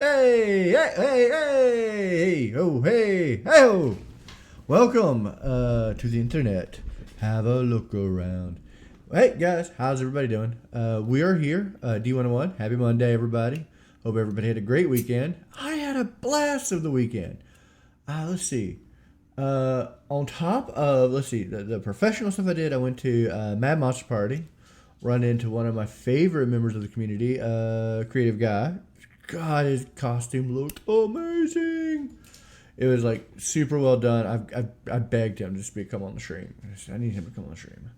Hey, hey, hey, hey, oh, hey, hey, oh. Welcome to the internet. Have a look around. Hey, guys, how's everybody doing? We are here, D101. Happy Monday, everybody. Hope everybody had a great weekend. I had a blast of the weekend. Let's see. On top of, the professional stuff I did, I went to Mad Monster Party, run into one of my favorite members of the community, creative guy. God, his costume looked amazing. It was like super well done. I begged him to come on the stream. I need him to come on the stream.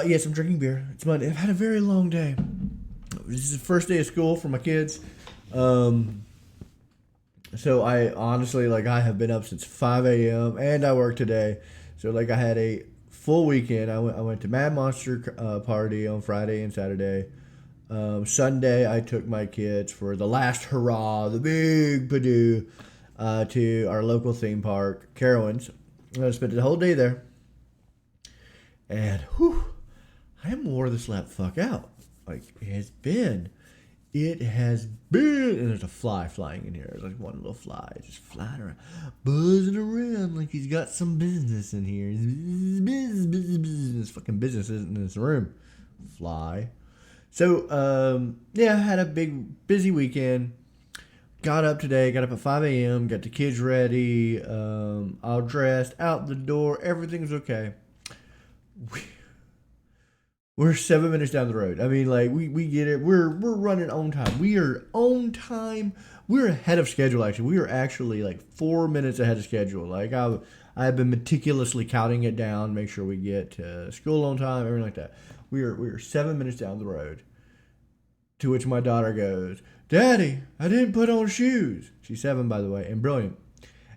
Yes, I'm drinking beer. It's Monday. I've had a very long day. This is the first day of school for my kids. So I honestly, I have been up since 5 a.m. and I work today. So I had a full weekend. I went to Mad Monster Party on Friday and Saturday. Sunday, I took my kids for the last hurrah, the big Purdue, to our local theme park, Carowinds. I spent the whole day there. And, whew, I am wore the slap fuck out. It has been, and there's a fly flying in here. There's like one little fly just flying around, buzzing around like he's got some business in here. Business, fucking business isn't in this room. Fly. So, yeah, I had a big, busy weekend. Got up at 5 a.m., got the kids ready, all dressed, out the door, everything's okay. We're 7 minutes down the road. I mean, we get it. We're running on time. We are on time. We're ahead of schedule, actually. We are actually 4 minutes ahead of schedule. I've been meticulously counting it down, make sure we get to school on time, everything like that. We are 7 minutes down the road. To which my daughter goes, "Daddy, I didn't put on shoes." She's 7, by the way, and brilliant.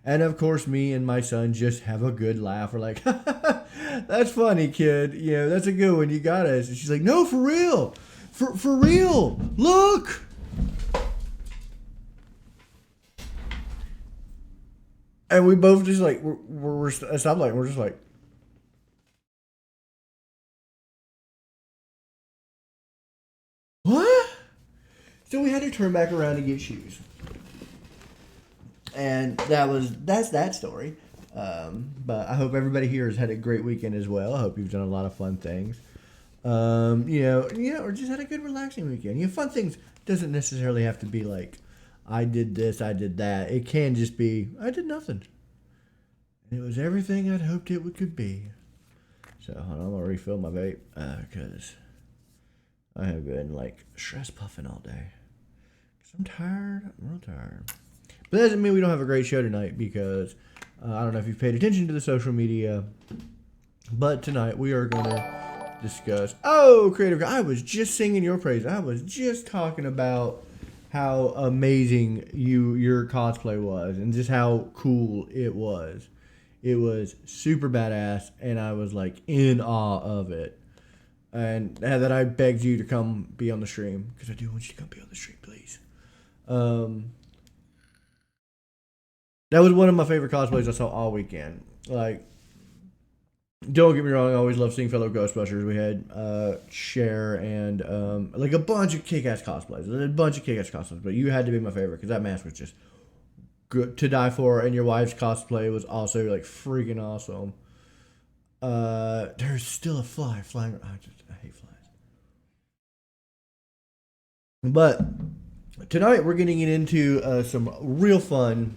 And of course, me and my son just have a good laugh. We're like, "That's funny, kid. That's a good one. You got us." And she's like, "No, for real, for real. Look." And we both just we're stopped. We're just like, "What?" So we had to turn back around to get shoes. And that's that story. But I hope everybody here has had a great weekend as well. I hope you've done a lot of fun things. Or just had a good relaxing weekend. Fun things doesn't necessarily have to be I did this, I did that. It can just be, I did nothing. And it was everything I'd hoped it could be. So hold on, I'm gonna refill my vape because I have been stress puffing all day. Cause I'm tired. I'm real tired. But that doesn't mean we don't have a great show tonight because I don't know if you've paid attention to the social media, but tonight we are going to discuss. Oh, creative guy! I was just singing your praise. I was just talking about how amazing your cosplay was and just how cool it was. It was super badass, and I was in awe of it. And that I begged you to come be on the stream because I do want you to come be on the stream, please. That was one of my favorite cosplays I saw all weekend. Don't get me wrong, I always love seeing fellow Ghostbusters. We had Cher and a bunch of kick-ass cosplays. But you had to be my favorite because that mask was just good to die for, and your wife's cosplay was also freaking awesome. There's still a fly flying. I hate flies. But tonight we're getting into some real fun.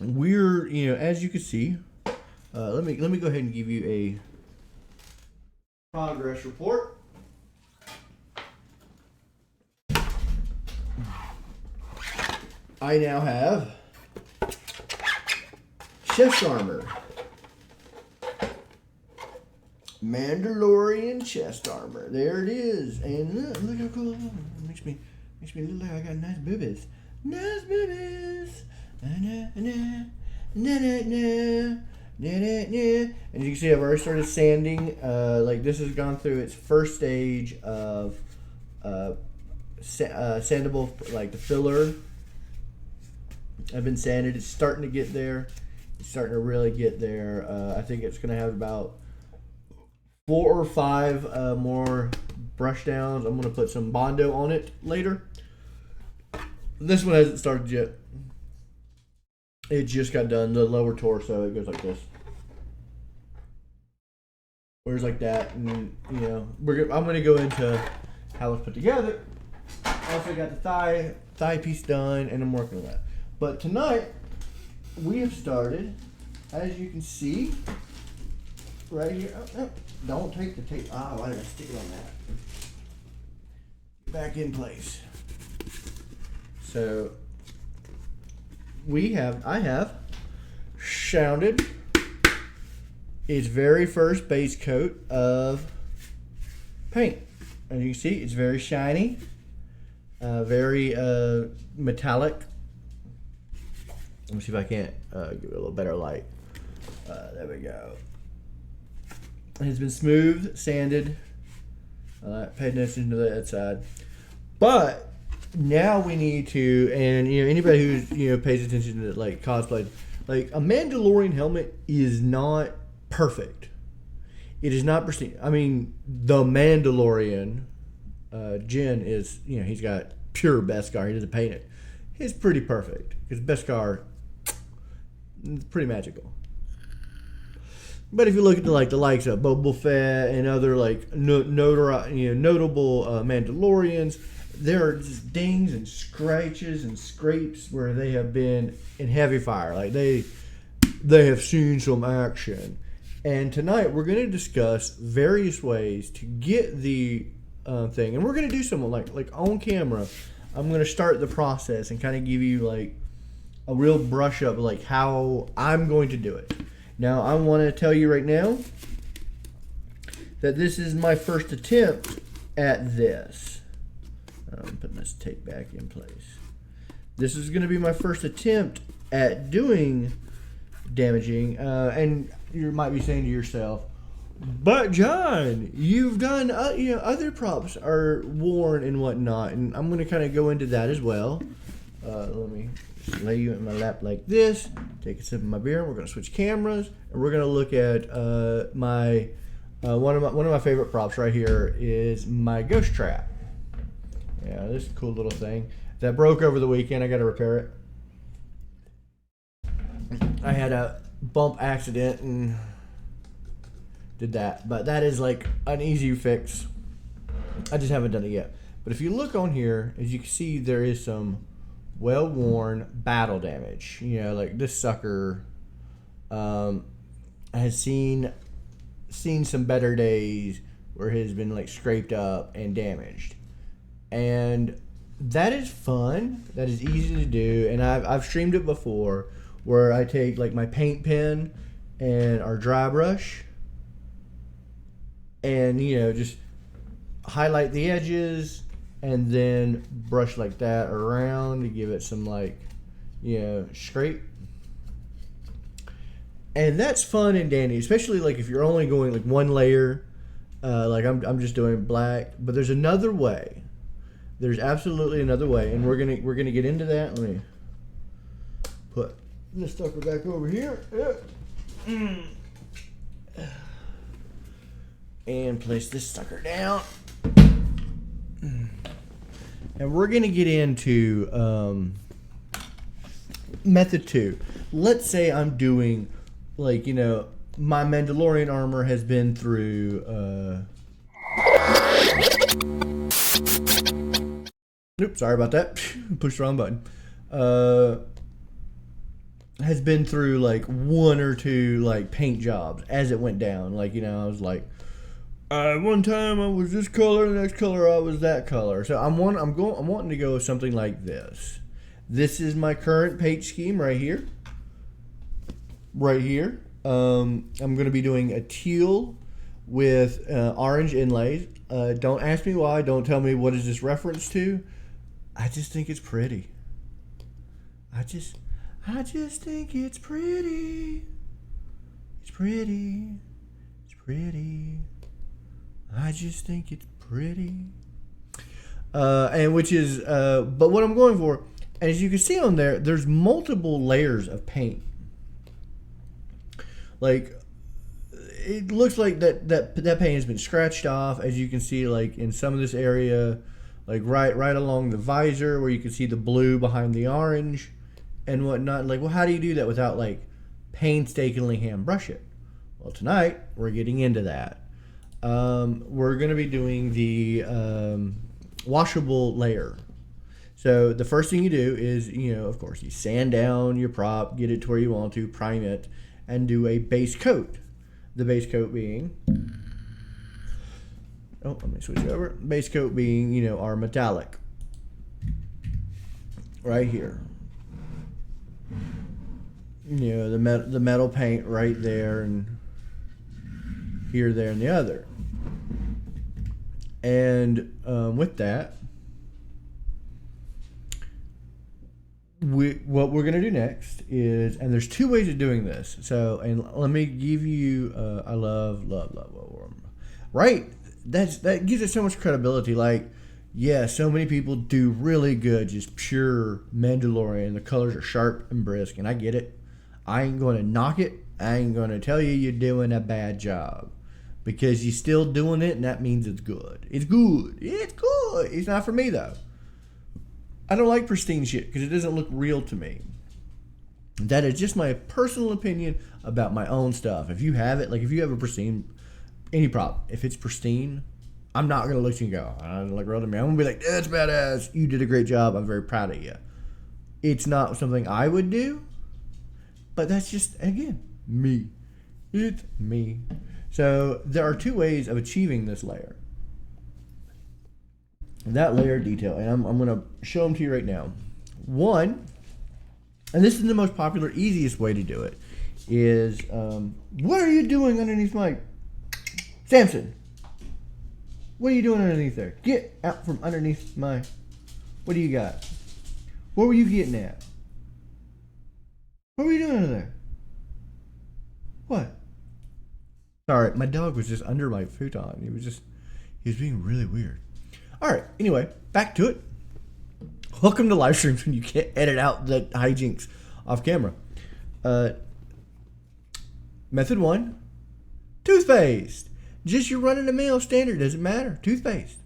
We're, as you can see, let me go ahead and give you a progress report. I now have chest armor. Mandalorian chest armor. There it is. And look how cool it is. It makes me look like I got nice boobies. Nice boobies. And as you can see, I've already started sanding. This has gone through its first stage of sandable, the filler. I've been sanded. It's starting to get there. It's starting to really get there. I think it's going to have about 4 or 5 more brush downs. I'm going to put some Bondo on it later. This one hasn't started yet. It just got done. The lower torso, it goes like this. Where's like that, and you know, I'm gonna go into how it's put together. Also got the thigh piece done, and I'm working on that. But tonight we have started, as you can see, right here. Oh, don't take the tape. Why did I stick it on that? Back in place. So I have sounded its very first base coat of paint. As you can see, it's very shiny, very metallic. Let me see if I can't give it a little better light. There we go. It has been smoothed, sanded. Pay attention to that side. But now we need to, and you know, anybody who's pays attention to like cosplay, like a Mandalorian helmet is not perfect. It is not pristine. I mean, the Mandalorian, Jin is, he's got pure Beskar. He doesn't paint it. It's pretty perfect because Beskar is pretty magical. But if you look at the likes of Boba Fett and other like notable Mandalorians, there are just dings and scratches and scrapes where they have been in heavy fire. Like they have seen some action. And tonight we're going to discuss various ways to get the thing, and we're going to do something like on camera. I'm going to start the process and kind of give you like a real brush up, like how I'm going to do it. Now I want to tell you right now that this is my first attempt at this. I'm putting this tape back in place. This is going to be my first attempt at doing damaging, and you might be saying to yourself, but John, you've done other props are worn and whatnot, and I'm going to kind of go into that as well. Let me just lay you in my lap like this, take a sip of my beer, and we're going to switch cameras, and we're going to look at my one of my favorite props right here is my ghost trap. Yeah, this is a cool little thing that broke over the weekend. I got to repair it. I had a bump accident and did that, but that is like an easy fix. I just haven't done it yet. But if you look on here, as you can see, there is some well-worn battle damage. Like this sucker has seen some better days where it has been like scraped up and damaged. And that is fun. That is easy to do, and I've streamed it before, where I take like my paint pen and our dry brush and just highlight the edges and then brush like that around to give it some like scrape. And that's fun and dandy, especially like if you're only going like one layer, like I'm just doing black. But there's another way. There's absolutely another way, and we're gonna get into that. Let me put this sucker back over here. And place this sucker down. And we're going to get into method 2. Let's say I'm doing, like, my Mandalorian armor has been through... Oops, sorry about that. Pushed the wrong button. Has been through like one or two like paint jobs as it went down. Like, I was like, one time I was this color, the next color I was that color. So I'm wanting to go with something like this. This is my current paint scheme right here. Right here. I'm going to be doing a teal with orange inlays. Don't ask me why. Don't tell me what is this reference to. I just think it's pretty. I just think it's pretty. It's pretty. It's pretty. I just think it's pretty. And which is, but what I'm going for, as you can see on there, there's multiple layers of paint. Like, it looks like that paint has been scratched off, as you can see, like in some of this area, like right along the visor where you can see the blue behind the orange and whatnot. Like, well, how do you do that without like painstakingly hand brush it? Well, tonight we're getting into that. We're going to be doing the washable layer. So the first thing you do is, of course, you sand down your prop, get it to where you want to, prime it, and do a base coat. The base coat being, let me switch over. Base coat being, our metallic. Right here. The metal paint right there, and here, there, and the other. And with that, what we're going to do next is, and there's two ways of doing this. So, and let me give you, I love, right? That gives it so much credibility. Like, yeah, so many people do really good, just pure Mandalorian. The colors are sharp and brisk, and I get it. I ain't going to knock it. I ain't going to tell you you're doing a bad job. Because you're still doing it, and that means it's good. It's good. It's good. It's not for me, though. I don't like pristine shit because it doesn't look real to me. That is just my personal opinion about my own stuff. If you have it, like if you have a pristine, any problem, if it's pristine, I'm not going to look at you and go, I don't look real to me. I'm going to be like, that's badass. You did a great job. I'm very proud of you. It's not something I would do, but that's just, again, me. It's me. So there are two ways of achieving this layer. That layer detail, and I'm going to show them to you right now. One, and this is the most popular, easiest way to do it, is what are you doing underneath my Samson? What are you doing underneath there? Get out from underneath my. What do you got? What were you getting at? What were you doing under there? What? Sorry, my dog was just under my futon. He was being really weird. All right, anyway, back to it. Welcome to live streams when you can't edit out the hijinks off camera. Method 1, toothpaste. Just your run-of-the-mill standard, doesn't matter. Toothpaste.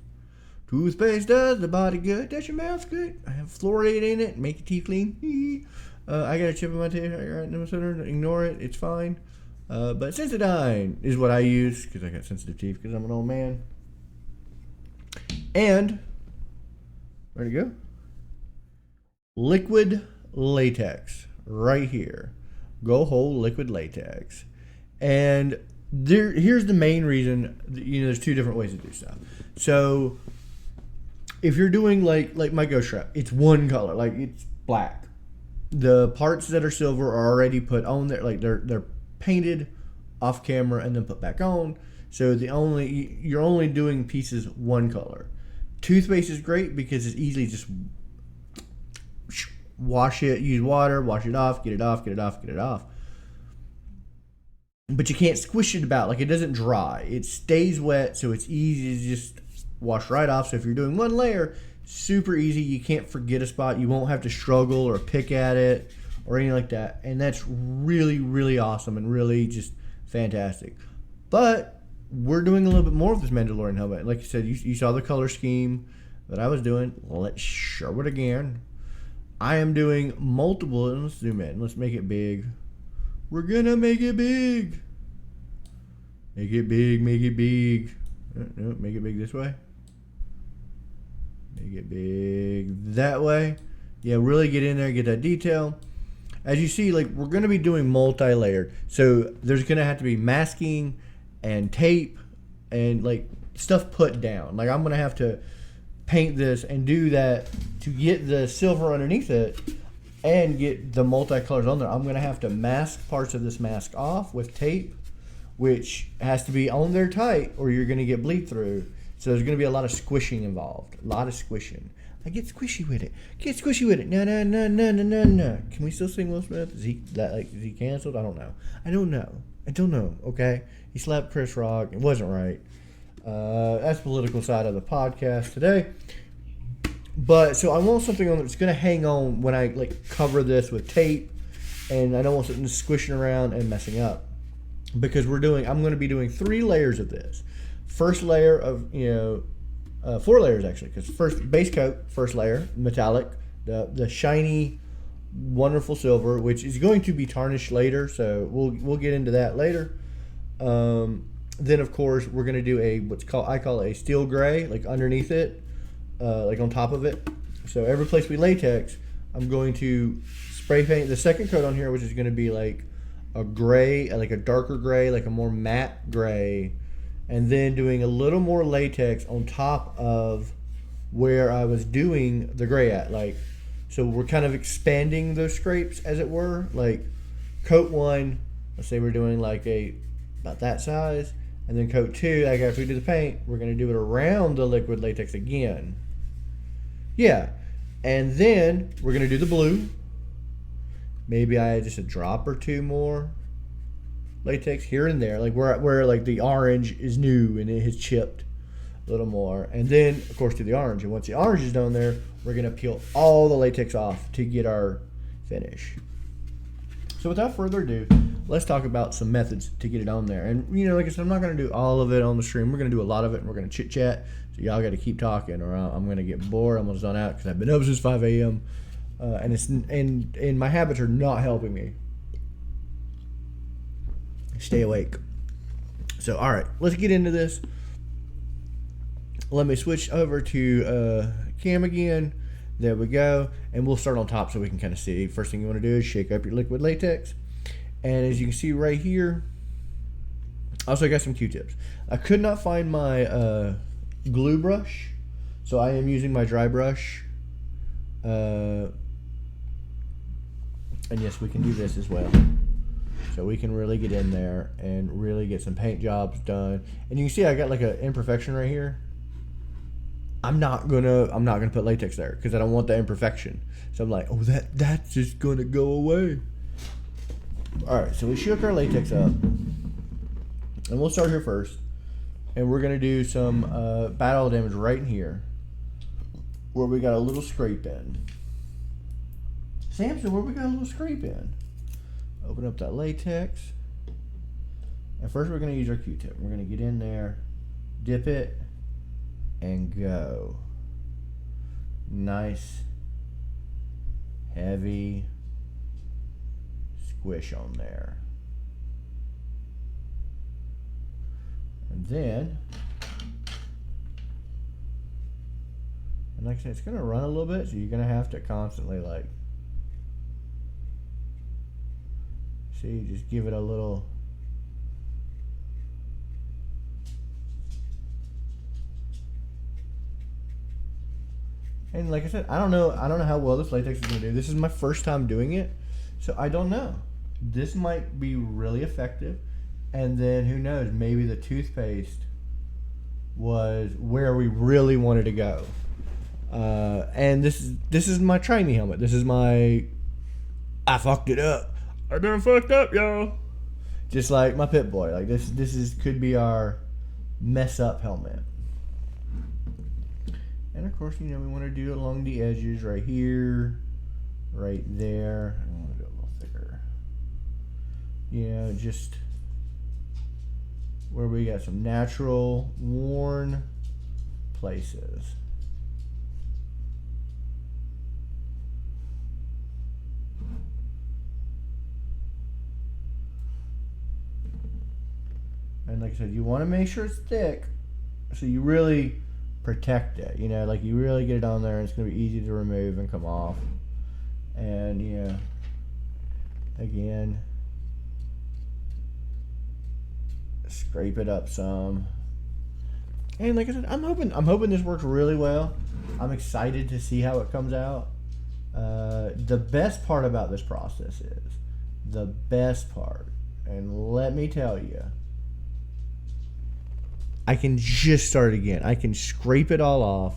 Toothpaste does the body good, does your mouth good. I have fluoride in it, make your teeth clean. I got a chip in my teeth right in the center. Ignore it, it's fine. But Sensodyne is what I use because I got sensitive teeth because I'm an old man. And, where'd it go? Liquid latex, right here. Go whole liquid latex. And here's the main reason, there's two different ways to do stuff. So, if you're doing like my ghost strap, it's one color, like it's black. The parts that are silver are already put on there, like they're painted off camera and then put back on. So you're only doing pieces one color. Toothpaste is great because it's easily just wash it, use water, wash it off, get it off. But you can't squish it about, like it doesn't dry. It stays wet, so it's easy to just wash right off. So if you're doing one layer, super easy. You can't forget a spot. You won't have to struggle or pick at it or anything like that. And that's really, really awesome and really just fantastic. But we're doing a little bit more of this Mandalorian helmet. Like you said, you saw the color scheme that I was doing. Let's show it again. I am doing multiple, and let's zoom in. Let's make it big. We're gonna make it big. Make it big, make it big. No, make it big this way. Make it big that way. Yeah, really get in there, get that detail. As you see, like we're gonna be doing multi-layered. So there's gonna have to be masking and tape and like stuff put down. Like I'm gonna have to paint this and do that to get the silver underneath it and get the multicolors on there. I'm gonna have to mask parts of this mask off with tape, which has to be on there tight or you're gonna get bleed through. So there's gonna be a lot of squishing involved. A lot of squishing. I get squishy with it. Get squishy with it. No. Can we still sing Will Smith? Is he canceled? I don't know. Okay. He slapped Chris Rock. It wasn't right. That's the political side of the podcast today. But so I want something on that's gonna hang on when I like cover this with tape, and I don't want something squishing around and messing up. Because I'm gonna be doing 3 layers of this. First layer of 4 layers actually, because first base coat, first layer, metallic, the shiny, wonderful silver, which is going to be tarnished later, so we'll get into that later. Then of course we're gonna do I call a steel gray, like underneath it, like on top of it. So every place we latex, I'm going to spray paint the second coat on here, which is going to be like a gray, like a darker gray, like a more matte gray, and then doing a little more latex on top of where I was doing the gray at. Like, so we're kind of expanding those scrapes, as it were. Like coat 1, let's say we're doing like about that size, and then coat 2, like after we do the paint, we're going to do it around the liquid latex again. Yeah, and then we're going to do the blue. Maybe I had just a drop or 2 more latex here and there, like where like the orange is new and it has chipped a little more. And then, of course, do the orange. And once the orange is done there, we're going to peel all the latex off to get our finish. So without further ado, let's talk about some methods to get it on there. And, like I said, I'm not going to do all of it on the stream. We're going to do a lot of it, and we're going to chit-chat. So y'all got to keep talking, or I'm going to get bored. I'm going to zone out because I've been up since 5 a.m. And my habits are not helping me stay awake. So, all right, let's get into this. Let me switch over to cam again. There we go. And we'll start on top so we can kind of see. First thing you want to do is shake up your liquid latex. And as you can see right here, also got some Q-tips. I could not find my glue brush, so I am using my dry brush. And yes, we can do this as well. So we can really get in there and really get some paint jobs done. And you can see I got like an imperfection right here. I'm not gonna put latex there because I don't want the imperfection. So I'm like, oh, that's just gonna go away. All right, so we shook our latex up, and we'll start here first. And we're gonna do some bad oil damage right in here, where we got a little scrape in. Samson, where we got a little scrape in? Open up that latex. And first we're gonna use our Q-tip. We're gonna get in there, dip it, and go. Nice, heavy squish on there. And then, and like I said, it's gonna run a little bit, so you're gonna have to constantly just give it a little. And like I said, I don't know how well this latex is gonna do. This is my first time doing it, so I don't know. This might be really effective, and then who knows? Maybe the toothpaste was where we really wanted to go. And this is my try me helmet. This is my I fucked it up. I done fucked up, y'all. Just like my Pit Boy. Like this could be our mess up helmet. And of course, we want to do it along the edges right here, right there. I want to do it a little thicker. Just where we got some natural worn places. And like I said, you want to make sure it's thick, so you really protect it. Like you really get it on there, and it's going to be easy to remove and come off. And again, scrape it up some. And like I said, I'm hoping this works really well. I'm excited to see how it comes out. The best part about this process is and let me tell you, I can just start again. I can scrape it all off.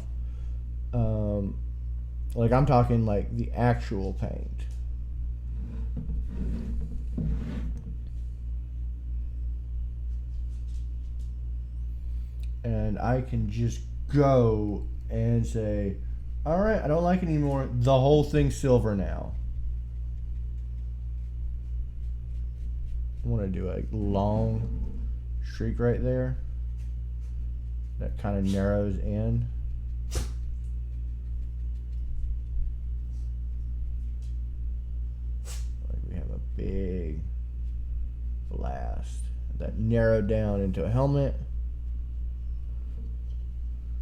Like I'm talking like the actual paint. And I can just go and say, all right, I don't like it anymore. The whole thing's silver now. I want to do a long streak right there. That kind of narrows in. big blast. That narrowed down into a helmet.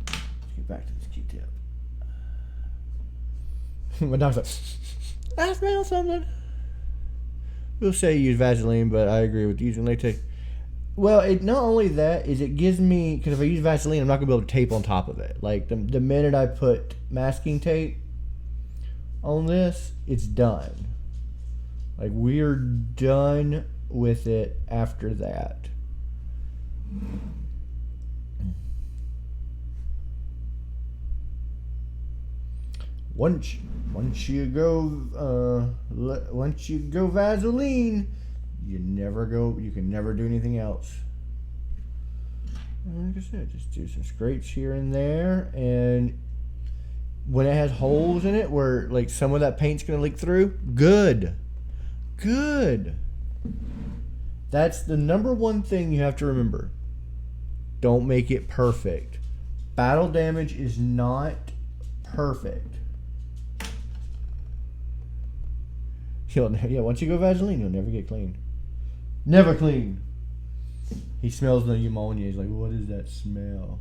Let's get back to this Q-tip. My dog's like, I smell something. We'll say use Vaseline, but I agree with using latex. Well, it not only that is it gives me, because if I use Vaseline, I'm not gonna be able to tape on top of it. Like the minute I put masking tape on this, it's done. Like we're done with it after that. Once you go Vaseline, you can never do anything else. Like I said, just do some scrapes here and there, and when it has holes in it where like some of that paint's gonna leak through, good. That's the number one thing you have to remember. Don't make it perfect. Battle damage is not perfect. Once you go Vaseline, you'll never get clean. Never clean. He smells the pneumonia. He's like, what is that smell?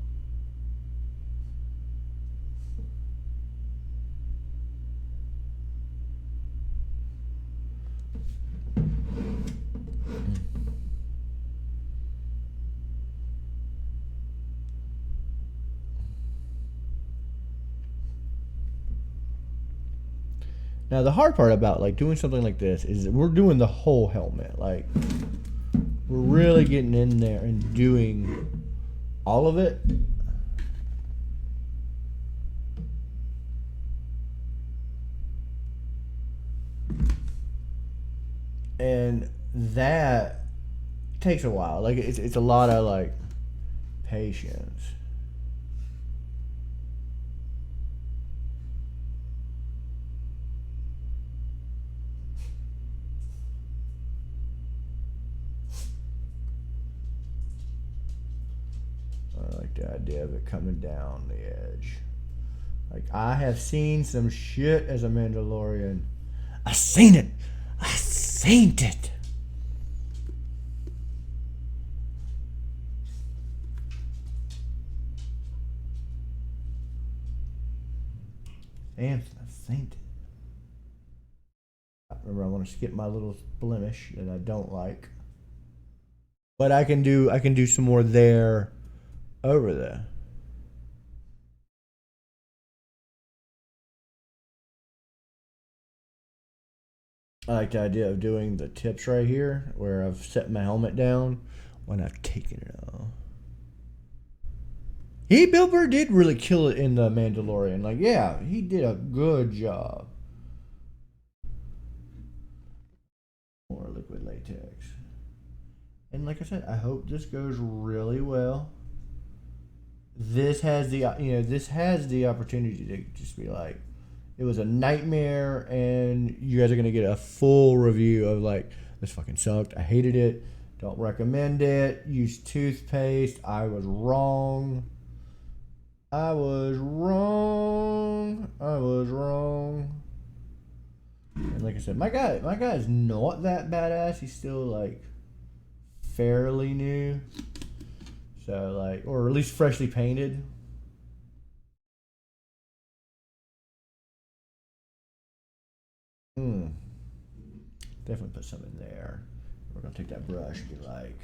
Now the hard part about like doing something like this is that we're doing the whole helmet. Like we're really getting in there and doing all of it. And that takes a while. Like it's a lot of like patience. I like the idea of it coming down the edge. Like I have seen some shit as a Mandalorian. I seen it. And I seen it. Remember, I want to skip my little blemish that I don't like. But I can do some more there, over there. I like the idea of doing the tips right here, where I've set my helmet down when I've taken it off. Bill Burr did really kill it in The Mandalorian. Like, yeah, he did a good job. More liquid latex. And like I said, I hope this goes really well. This has the opportunity to just be like, it was a nightmare, and you guys are gonna get a full review of like, this fucking sucked. I hated it. Don't recommend it. Use toothpaste. I was wrong. And like I said, my guy is not that badass. He's still like fairly new. So like, or at least freshly painted. Definitely put some in there. We're gonna take that brush and be like,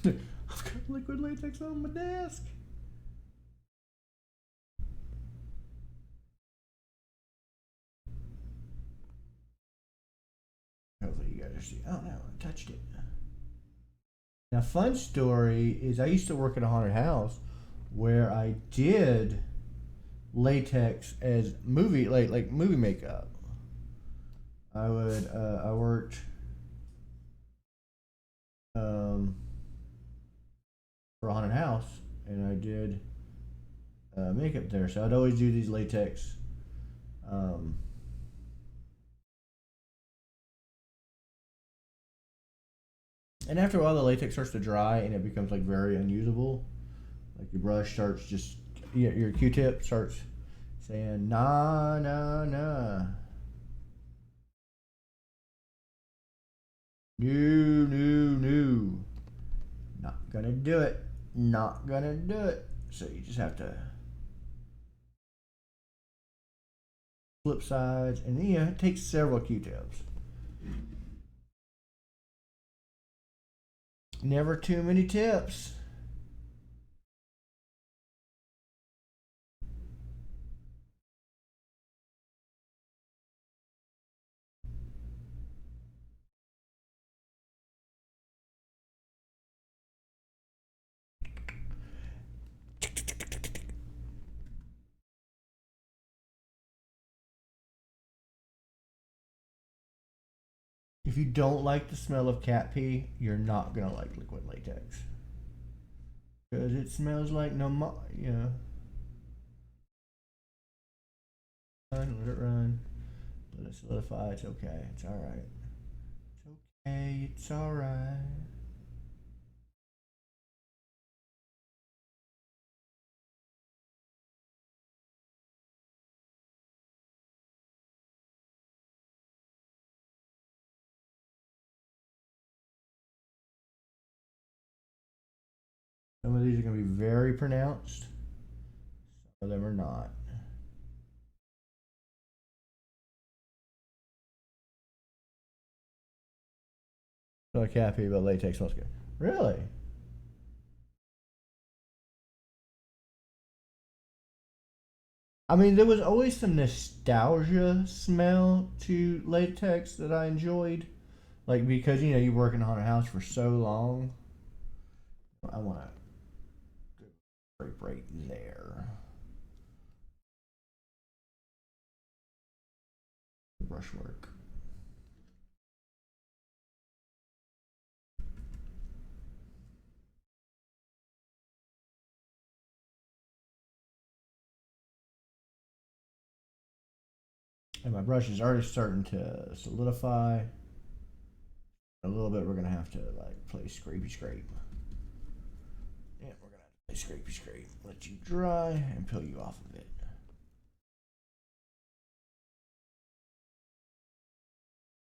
I've got liquid latex on my desk. Hopefully you guys are seeing. Oh no, I touched it. Now, fun story is I used to work at a haunted house where I did latex as movie like movie makeup. I worked for a haunted house, and I did makeup there. So I'd always do these latex And after a while, the latex starts to dry and it becomes like very unusable. Like your brush starts just, your Q-tip starts saying, nah, nah, nah. No, no, no. Not gonna do it. Not gonna do it. So you just have to flip sides, and it takes several Q-tips. Never too many tips. If you don't like the smell of cat pee, you're not gonna like liquid latex because it smells like let it run, let it solidify. It's okay. It's all right. It's okay. It's all right. Some of these are gonna be very pronounced. Some of them are not. So like cat pee, but latex smells good. Really? I mean, there was always some nostalgia smell to latex that I enjoyed. Like, because, you work in a haunted house for so long. I want to scrape right there. Brushwork. And my brush is already starting to solidify. A little bit, we're going to have to, like, play scrapey scrape. Yeah, we're going to have to play scrapey scrape. Let you dry and peel you off of it.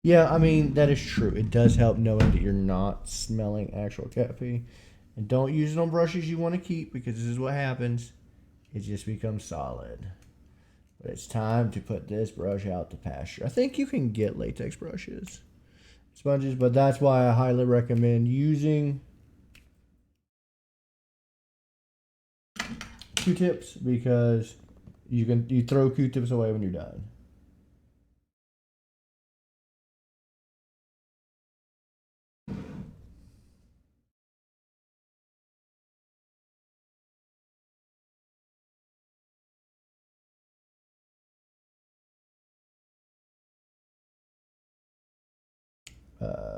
Yeah, I mean, that is true. It does help knowing that you're not smelling actual cat pee. And don't use it on brushes you want to keep because this is what happens. It just becomes solid. But it's time to put this brush out to pasture. I think you can get latex brushes, sponges, but that's why I highly recommend using Q-tips because you throw Q-tips away when you're done.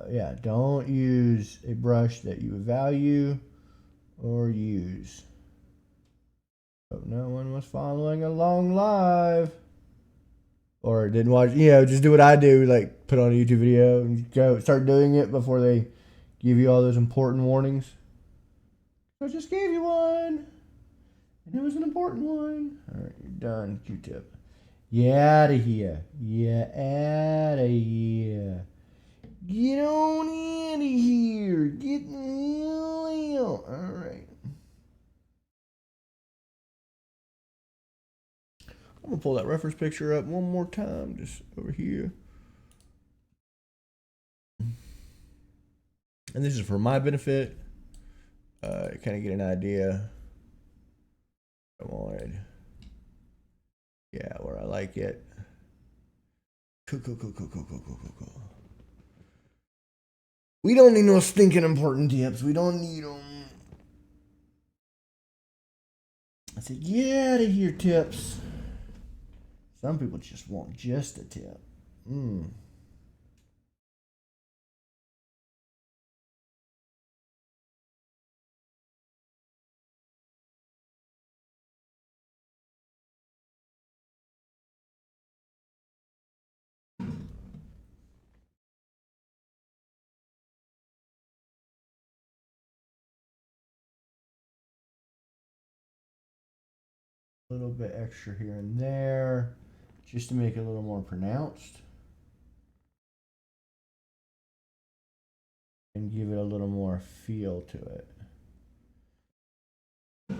Yeah, don't use a brush that you value or use. Hope no one was following along live. Or didn't watch, just do what I do, like put on a YouTube video and go start doing it before they give you all those important warnings. I just gave you one, and it was an important one. All right, you're done. Q-tip. Get out of here. Get out of here. Get on out of here. Get the hell out. All right. I'm gonna pull that reference picture up one more time, just over here. And this is for my benefit. Kind of get an idea. I wanted. Yeah, where I like it. Cool. We don't need no stinking important tips. We don't need them. I said, get out of here, tips. Some people just want just a tip. A little bit extra here and there, just to make it a little more pronounced. And give it a little more feel to it. All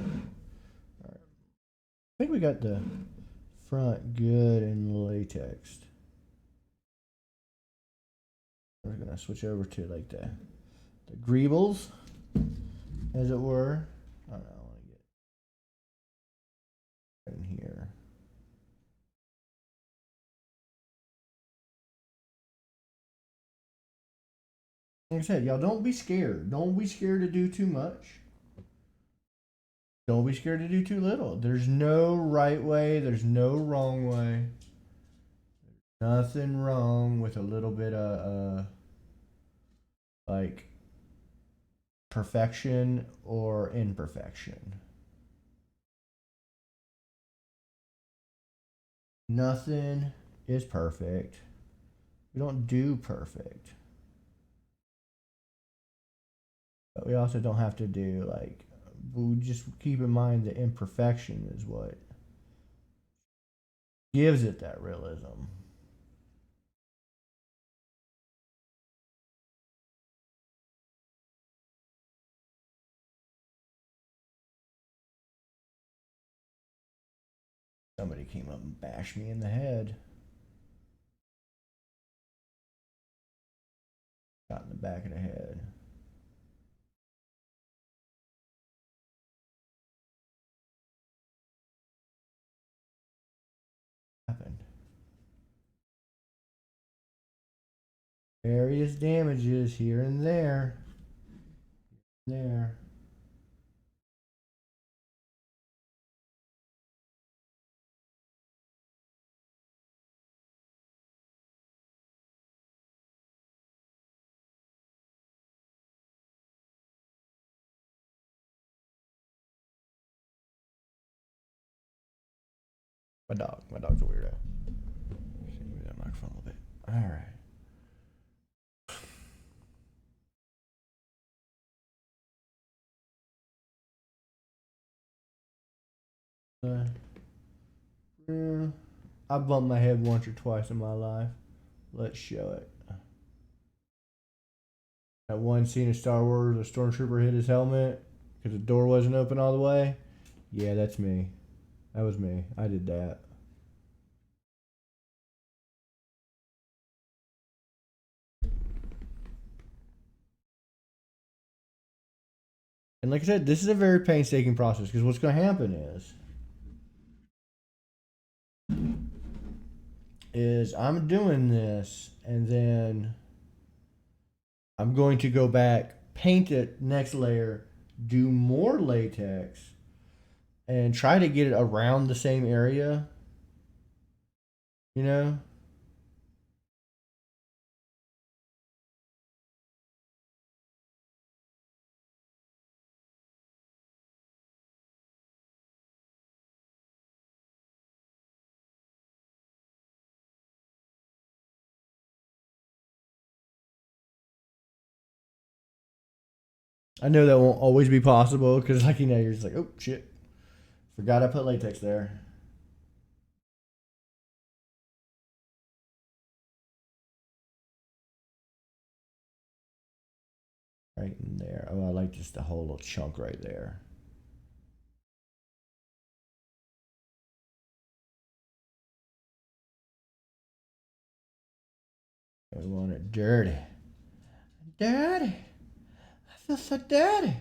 right. I think we got the front good in latex. We're gonna switch over to like the greebles, as it were. I don't know, I want to get in here. Like I said, y'all don't be scared. Don't be scared to do too much. Don't be scared to do too little. There's no right way, there's no wrong way. Nothing wrong with a little bit of like perfection or imperfection. Nothing is perfect. We don't do perfect. But we also don't have to do like, we just keep in mind that imperfection is what gives it that realism. Somebody came up and bashed me in the head. Got in the back of the head. Happened. Various damages here and there. There. My dog's a weirdo. Move that microphone a little bit. All right. I bumped my head once or twice in my life. Let's show it. That one scene of Star Wars, a stormtrooper hit his helmet because the door wasn't open all the way. Yeah, that's me. That was me. I did that. And like I said, this is a very painstaking process because what's going to happen is I'm doing this and then I'm going to go back, paint it next layer, do more latex, and try to get it around the same area. You know? I know that won't always be possible because, like, you're just like, oh, shit. Forgot I put latex there. Right in there. Oh, I like just the whole little chunk right there. We want it dirty. Dirty. I feel so dirty.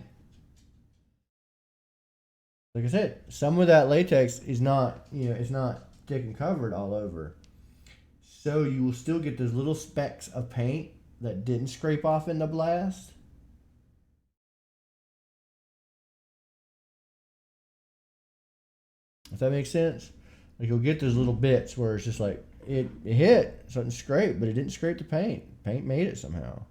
Like I said, some of that latex is not, it's not thick and covered all over. So you will still get those little specks of paint that didn't scrape off in the blast. If that makes sense. Like you'll get those little bits where it's just like it hit, something scraped, but it didn't scrape the paint. Paint made it somehow.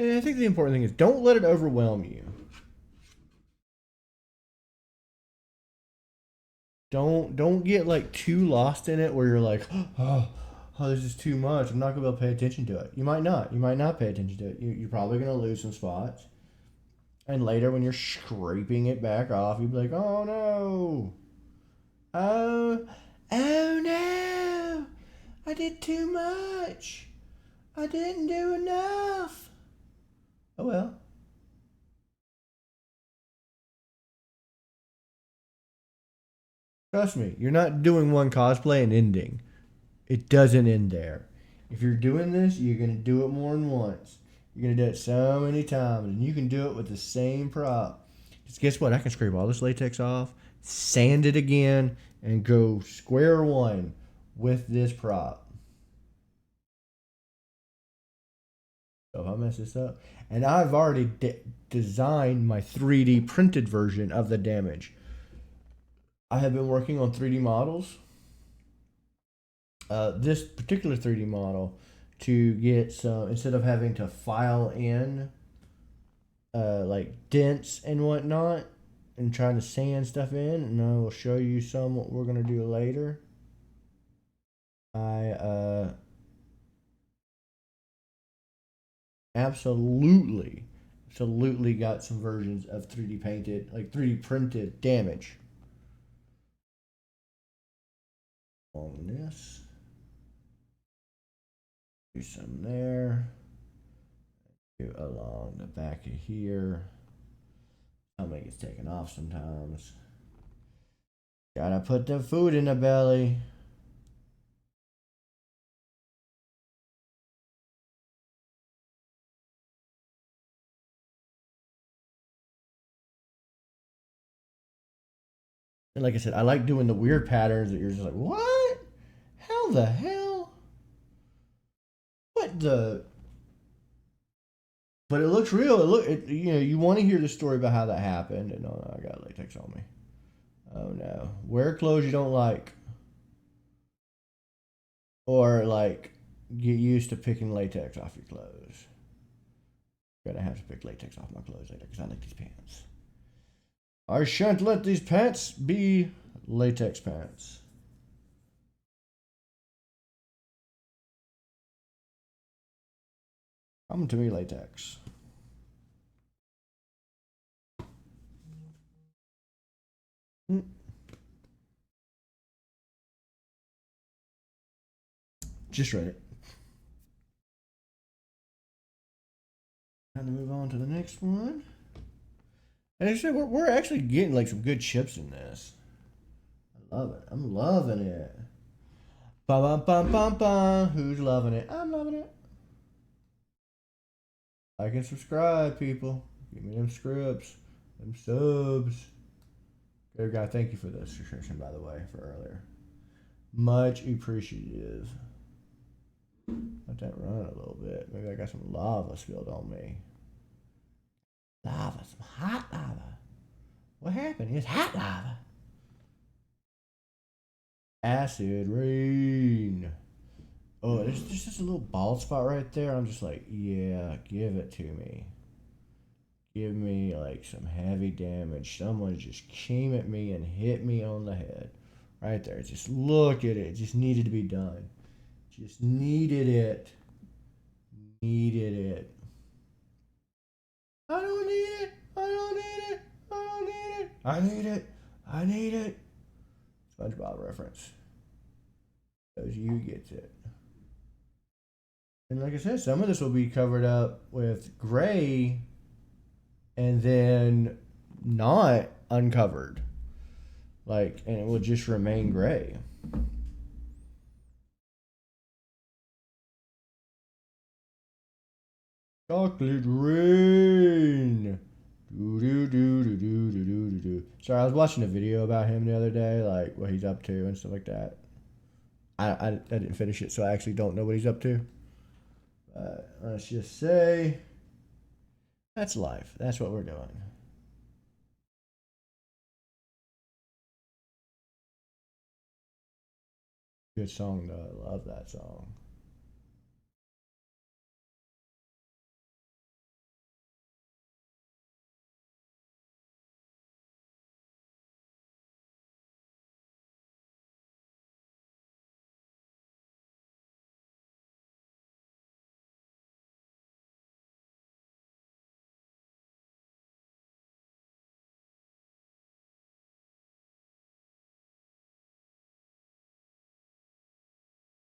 And I think the important thing is don't let it overwhelm you. Don't get like too lost in it where you're like, oh, this is too much. I'm not gonna be able to pay attention to it. You might not. You might not pay attention to it. You're probably gonna lose some spots. And later when you're scraping it back off, you'll be like, oh no. Oh, oh no. I did too much. I didn't do enough. Oh well. Trust me, you're not doing one cosplay and ending. It doesn't end there. If you're doing this, you're going to do it more than once. You're going to do it so many times, and you can do it with the same prop. Because guess what? I can scrape all this latex off, sand it again, and go square one with this prop. So if I mess this up, and I've already designed my 3D printed version of the damage. I have been working on 3D models. This particular 3D model to get some, instead of having to file in like dents and whatnot and trying to sand stuff in, and I will show you some what we're going to do later. I absolutely got some versions of 3D painted, like 3D printed damage on this. Do some there. Do along the back of here. Stomach gets taken off sometimes. Gotta put the food in the belly. And like I said, I like doing the weird patterns that you're just like, what? How the hell? What the? But it looks real. You know, you want to hear the story about how that happened. And no, I got latex on me. Oh no. Wear clothes you don't like. Or like get used to picking latex off your clothes. Gonna have to pick latex off my clothes later because I like these pants. I shan't let these pants be latex pants. Come to me, latex. Just read it. Time to move on to the next one. And I said we're actually getting like some good chips in this. I love it. I'm loving it. Bum bum bum bum bum. Who's loving it? I'm loving it. Like and subscribe, people. Give me them scripts, them subs. Good guy, thank you for the subscription, by the way, for earlier. Much appreciative. Let that run a little bit. Maybe I got some lava spilled on me. Lava, some hot lava. What happened? It's hot lava. Acid rain. Oh, there's just a little bald spot right there. I'm just like, yeah, give it to me. Give me like some heavy damage. Someone just came at me and hit me on the head. Right there. Just look at it. It just needed to be done. Just needed it. Needed it. I don't need it. I don't need it. I don't need it. I need it. I need it. SpongeBob reference. Those you gets it. And like I said, some of this will be covered up with gray and then not uncovered. Like, and it will just remain gray. Chocolate rain. Do do do do do do do do. Sorry, I was watching a video about him the other day, like what he's up to and stuff like that. I didn't finish it, so I actually don't know what he's up to. But let's just say that's life. That's what we're doing. Good song though. I love that song.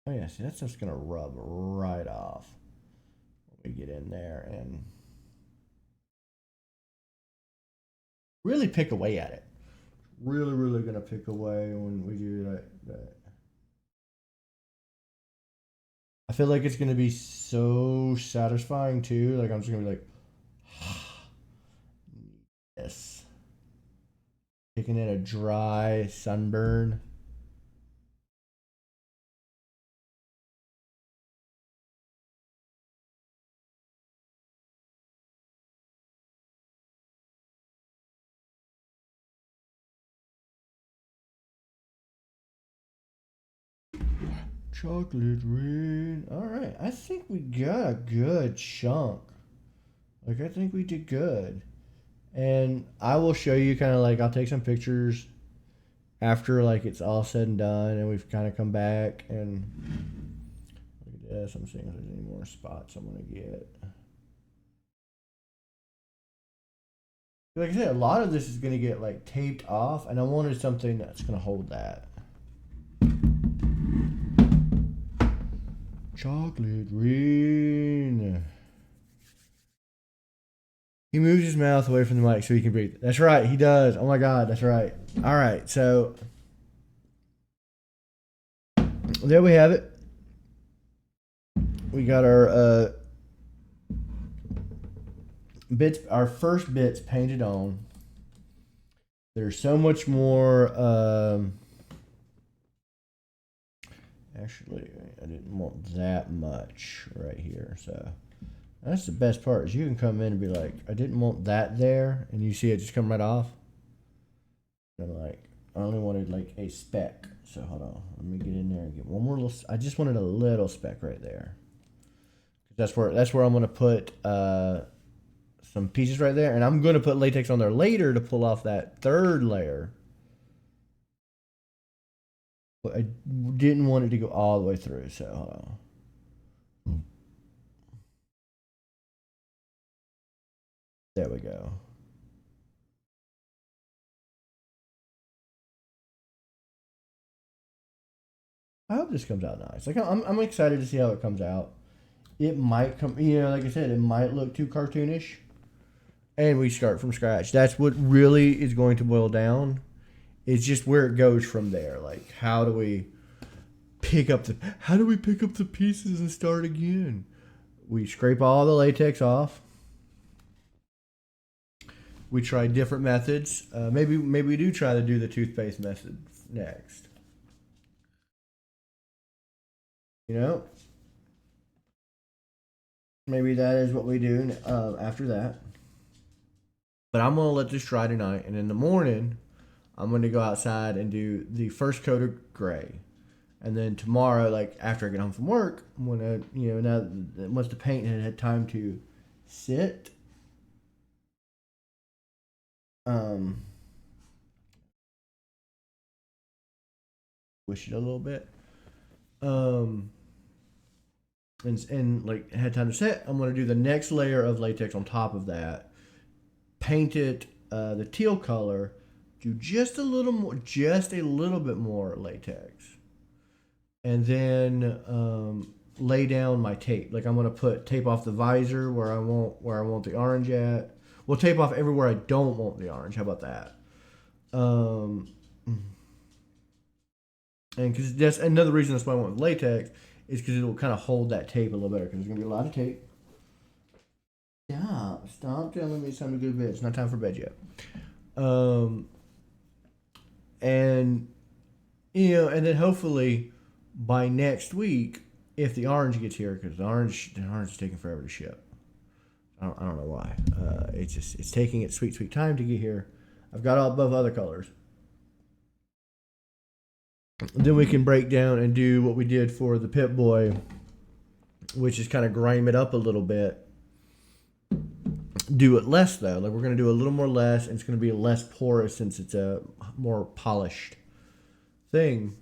Oh yeah, see that stuff's gonna rub right off when we get in there and really pick away at it. Really, really gonna pick away when we do that. I feel like it's gonna be so satisfying too. Like I'm just gonna be like, yes, taking in a dry sunburn. Chocolate rain. All right, I think we got a good chunk. Like I think we did good, and I will show you kind of like I'll take some pictures after like it's all said and done, and we've kind of come back and look at this. I'm seeing if there's any more spots I'm gonna get. Like I said, a lot of this is gonna get like taped off, and I wanted something that's gonna hold that. Chocolate rain. He moves his mouth away from the mic so he can breathe. That's right, he does. Oh my god, that's right. All right, so there we have it. We got our bits, our first bits painted on. There's so much more. Actually, I didn't want that much right here, so that's the best part. Is you can come in and be like, I didn't want that there, and you see it just come right off. And I'm like, I only wanted like a speck. So hold on, let me get in there and get one more little. I just wanted a little speck right there. That's where I'm gonna put some pieces right there, and I'm gonna put latex on there later to pull off that third layer. But I didn't want it to go all the way through, so hold on. There we go. I hope this comes out nice. Like I'm excited to see how it comes out. It might come, like I said, it might look too cartoonish, and we start from scratch. That's what really is going to boil down. It's just where it goes from there. Like how do we pick up the pieces and start again? We scrape all the latex off. We try different methods. Maybe we do try to do the toothpaste method next. You know, maybe that is what we do after that. But I'm gonna let this dry tonight, and in the morning, I'm gonna go outside and do the first coat of gray, and then tomorrow, like after I get home from work, I'm gonna, now once the paint had time to sit, um, squish it a little bit, um, and like had time to set, I'm gonna do the next layer of latex on top of that, paint it the teal color, do just a little more, just a little bit more latex, and then lay down my tape. Like I'm gonna put tape off the visor where I want the orange at. We'll tape off everywhere I don't want the orange. How about that? And because that's another reason that's why I went with latex is because it will kind of hold that tape a little better because there's gonna be a lot of tape. Stop telling me it's time to go to bed. It's not time for bed yet. And and then hopefully by next week, if the orange gets here, because the orange is taking forever to ship. I don't know why. It's taking its sweet time to get here. I've got all above other colors. Then we can break down and do what we did for the Pip Boy, which is kind of grime it up a little bit. Do it less though. Like we're gonna do a little more less, and it's gonna be less porous since it's a more polished thing.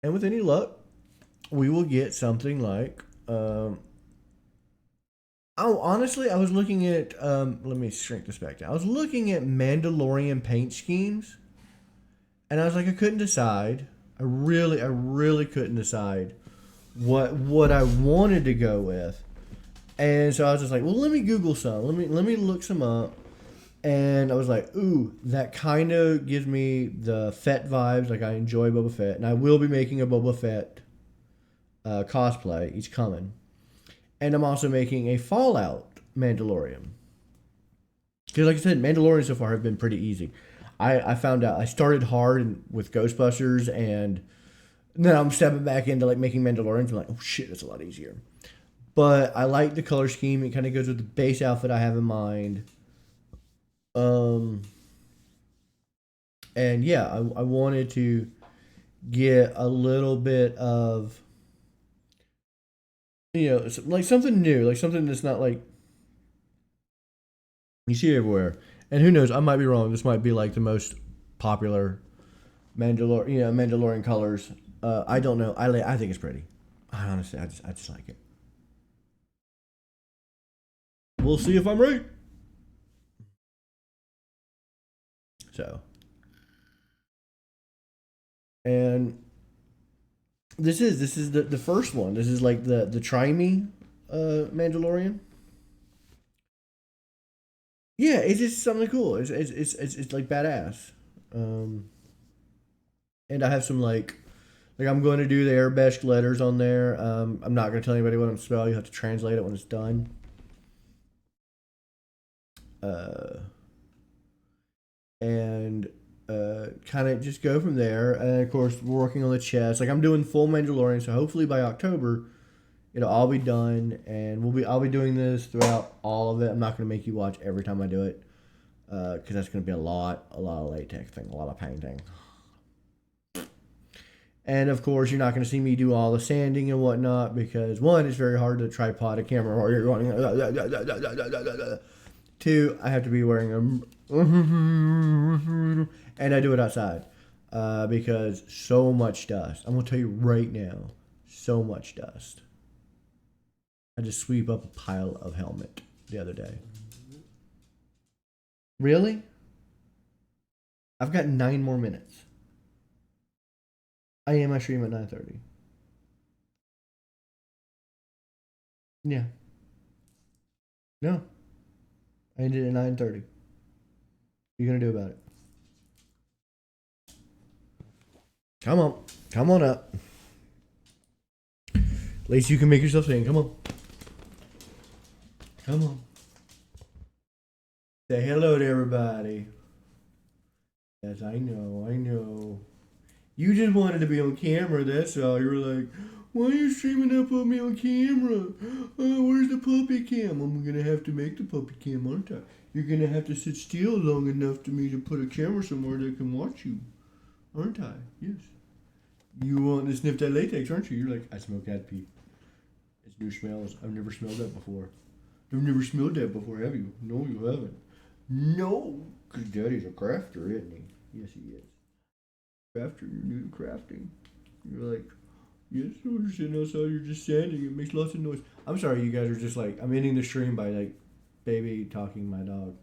And with any luck, we will get something like. Honestly, I was looking at. Let me shrink this back down. I was looking at Mandalorian paint schemes, And I was like, I couldn't decide. I really couldn't decide what I wanted to go with. And so I was just like, well, let me Google some. Let me look some up. And I was like, ooh, that kind of gives me the Fett vibes. Like, I enjoy Boba Fett. And I will be making a Boba Fett cosplay. He's coming. And I'm also making a Fallout Mandalorian. Because, like I said, Mandalorian so far have been pretty easy. I found out I started hard with Ghostbusters, and then I'm stepping back into like making Mandalorians. I'm like, oh shit, that's a lot easier. But I like the color scheme. It kind of goes with the base outfit I have in mind. And yeah, I wanted to get a little bit of, like something new, like something that's not like you see everywhere. And who knows, I might be wrong. This might be like the most popular Mandalorian colors. I don't know. I think it's pretty. I just like it. We'll see if I'm right. So, and this is the first one. This is like the Try Me Mandalorian. Yeah, it's just something cool. It's like badass. Um, and I have some like I'm going to do the Arabic letters on there. I'm not going to tell anybody what I'm spelling. You have to translate it when it's done. Uh, and kind of just go from there. And of course, we're working on the chest. Like I'm doing full Mandalorian, so hopefully by October, I'll be done, and I'll be doing this throughout all of it. I'm not going to make you watch every time I do it, because that's going to be a lot of latex thing, a lot of painting. And of course, you're not going to see me do all the sanding and whatnot because one, it's very hard to tripod a camera while you're going. Two, I have to be wearing and I do it outside because so much dust. I'm going to tell you right now, so much dust. I just sweep up a pile of helmet the other day. Really? I've got 9 more minutes. I am my stream at 9:30. Yeah. No. I ended at 9:30. What are you gonna do about it? Come on. Come on up. At least you can make yourself sing. Come on. Come on. Say hello to everybody. Yes, I know. I know. You just wanted to be on camera, that's all. You were like, why are you streaming up on me on camera? Where's the puppy cam? I'm going to have to make the puppy cam, aren't I? You're going to have to sit still long enough to me to put a camera somewhere that can watch you, aren't I? Yes. You want to sniff that latex, aren't you? You're like, I smell cat pee. It's new smells. I've never smelled that before. You've never smelled that before, have you? No, you haven't. No, because Daddy's a crafter, isn't he? Yes, he is. Crafter, you're new to crafting. You're like, yes, you're sitting outside, you're just sanding, it makes lots of noise. I'm sorry, you guys are just like, I'm ending the stream by like baby talking my dog.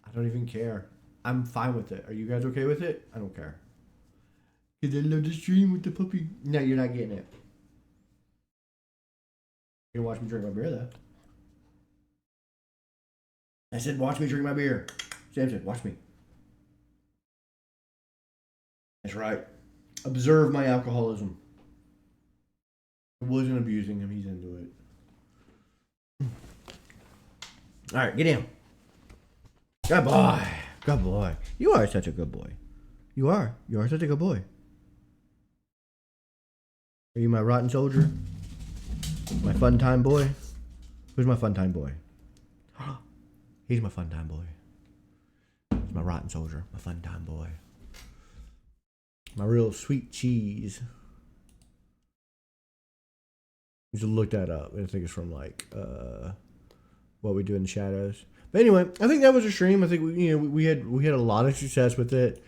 I don't even care. I'm fine with it. Are you guys okay with it? I don't care. Because I love the stream with the puppy. No, you're not getting it. You're gonna watch me drink my beer though. I said, watch me drink my beer. Sam said, watch me. That's right. Observe my alcoholism. I wasn't abusing him. He's into it. All right, get in. Good boy. Good boy. You are such a good boy. You are. You are such a good boy. Are you my rotten soldier? My fun time boy? Who's my fun time boy? He's my fun time boy. He's my rotten soldier. My fun time boy. My real sweet cheese. You should look that up. I think it's from like What We Do in the Shadows. But anyway, I think that was a stream. I think we had a lot of success with it.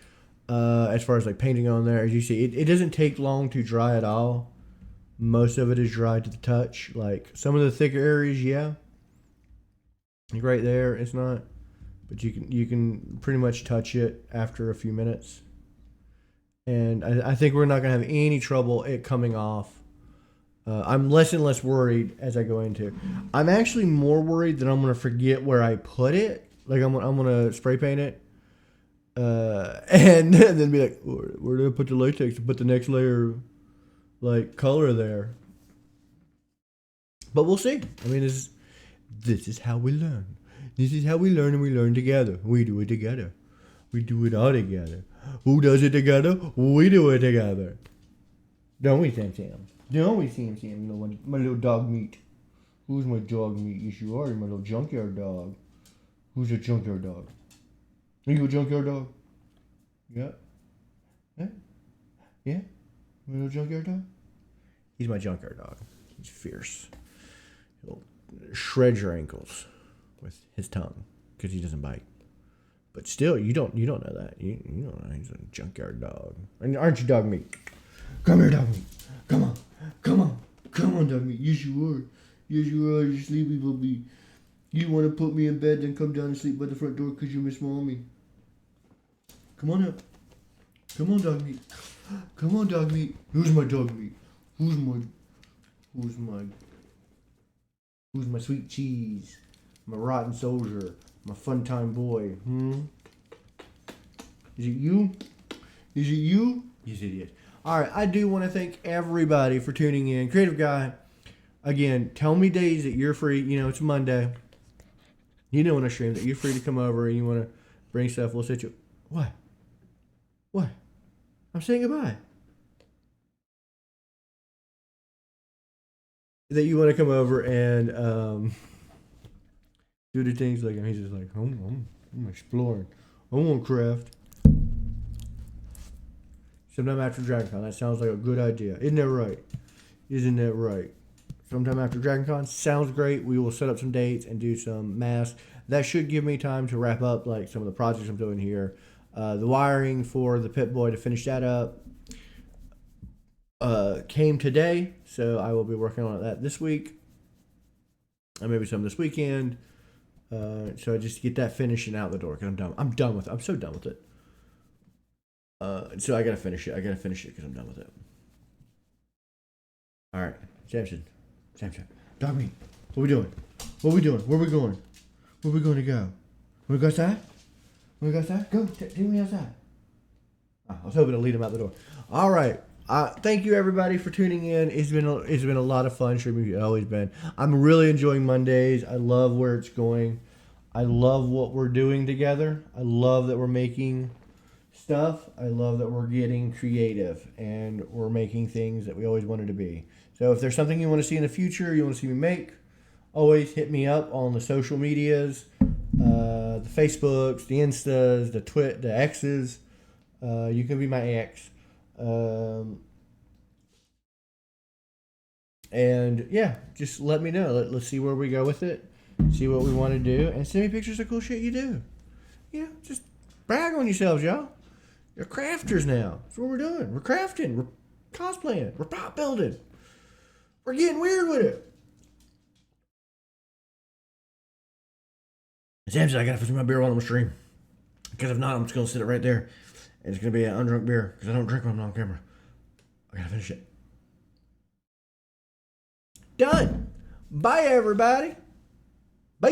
As far as like painting on there, as you see, it doesn't take long to dry at all. Most of it is dry to the touch. Like some of the thicker areas, yeah. Like right there, it's not. But you can pretty much touch it after a few minutes. And I think we're not going to have any trouble it coming off. I'm less and less worried as I go into. I'm actually more worried that I'm going to forget where I put it. Like I'm gonna spray paint it, and then be like, where did I put the latex to put the next layer of like color there? But we'll see. I mean, this is how we learn. This is how we learn, and we learn together. We do it together. We do it all together. Who does it together? We do it together. Don't we, Sam Sam? Don't we, Sam Sam? You know, my little dog meat. Who's my dog meat? Yes, you are. You're my little junkyard dog. Who's a junkyard dog? Are you a junkyard dog? Yeah. Yeah? Yeah? My little junkyard dog? He's my junkyard dog. He's fierce. He'll shred your ankles with his tongue because he doesn't bite. But still, you don't know that. You don't know he's a junkyard dog. Aren't you, dog meat? Come here, dog meat. Come on, dog meat. Yes, you are. Yes, you are. You sleepy puppy. You want to put me in bed, then come down and sleep by the front door because you miss mommy. Come on up. Come on, dog meat. Come on, dog meat. Who's my dog meat? Who's my sweet cheese? My rotten soldier. My fun time boy. Is it you? Is it you? Yes, it is. Alright, I do want to thank everybody for tuning in. Creative Guy, again, tell me days that you're free. You know, it's Monday. You know when I stream that you're free to come over and you want to bring stuff. We'll sit you. What? What? I'm saying goodbye. That you want to come over and do the things like, and he's just like, I'm exploring. I want craft. Sometime after DragonCon. That sounds like a good idea. Isn't that right? Isn't that right? Sometime after DragonCon. Sounds great. We will set up some dates and do some masks. That should give me time to wrap up like some of the projects I'm doing here. The wiring for the Pip-Boy to finish that up came today. So I will be working on that this week. And maybe some this weekend. So just get that finished and out the door because I'm done. I'm done with it. I'm so done with it. So I gotta finish it. Because I'm done with it. All right, Samson, dog meat. What we doing? Where we going? Where we going to go? Want to go outside? Go. Take me outside. Oh, I was hoping to lead him out the door. All right. Thank you everybody for tuning in. It's been a lot of fun streaming. It's always been. I'm really enjoying Mondays. I love where it's going. I love what we're doing together. I love that we're making stuff. I love that we're getting creative and we're making things that we always wanted to be. So if there's something you want to see in the future, you want to see me make, always hit me up on the social medias, the Facebooks, the Instas, the X's. You can be my ex. And yeah, just let me know. Let's see where we go with it. See what we want to do. And send me pictures of cool shit you do. Yeah, just brag on yourselves, y'all. You're crafters now. That's what we're doing. We're crafting. We're cosplaying. We're pop building. We're getting weird with it. Sam said I gotta finish my beer while I'm on stream. Because if not, I'm just gonna sit it right there. And it's gonna be an undrunk beer. Because I don't drink when I'm on camera. I gotta finish it. Done. Bye, everybody. Bye.